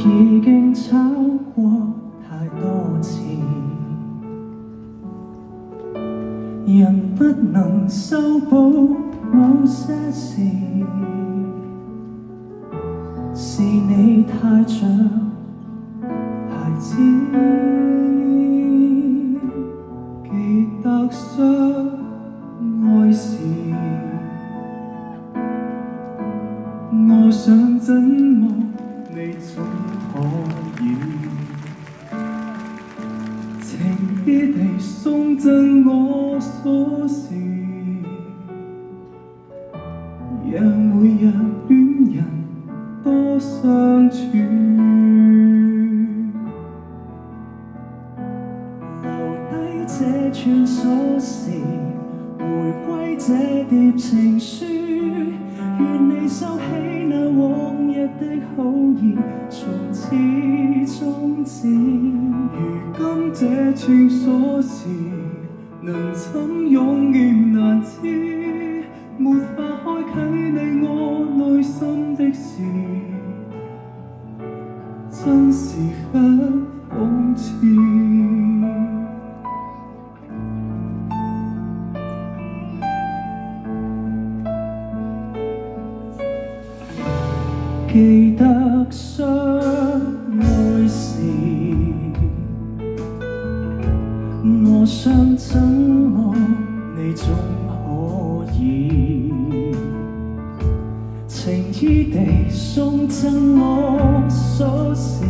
已經找過太多次，人不能修補某些事，是你太像孩子，記得相愛時，我想怎麼你總可以情意地送贈我鎖匙，讓每日戀人多相處，留低這串鎖匙，回歸這疊情書，願你收起那往日的好意，從此終止。如今這串鎖匙，能怎用亦難知，沒法開啟你我內心的事，真是很諷刺。記得相愛時，我想怎麼你總可以情意地送贈我鎖匙，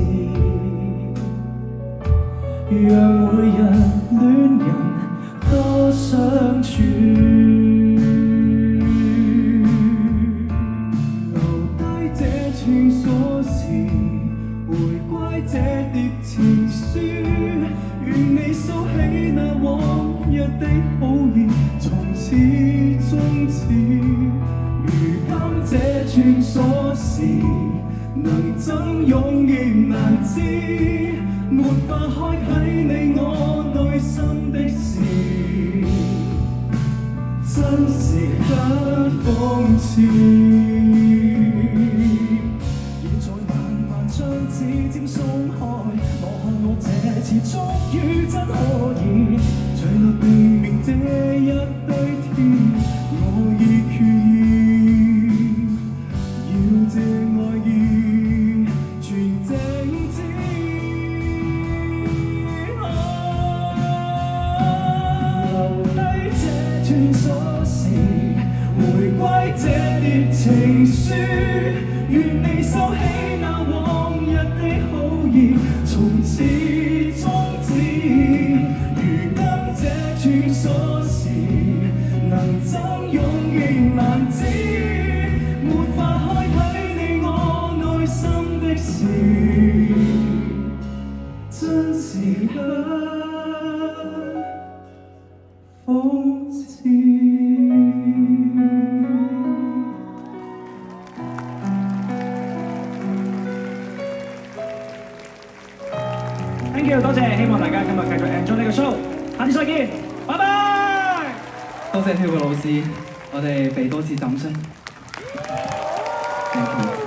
讓每日戀人多相處。串鎖匙，回歸這疊情書，願你收起那往日的好意，從此終止。如今這串鎖匙，能怎用亦難知，沒法開啟你我內心的事，真是很諷刺。指尖鬆開，我看我這次終於真可以墜落定命這一堆天，我已決意要這愛意全靜止。留低這串鎖匙，回歸這疊情書，願你收起那往日的好意，從此終止。如今這串鎖匙，能怎用亦難知，沒法開啟你我內心的事，真是很諷刺。Thank you， 多謝，希望大家今日繼續 enjoy 呢個 show， 下次再見，拜拜。多謝跳舞老師，我哋俾多次掌聲。Thank you。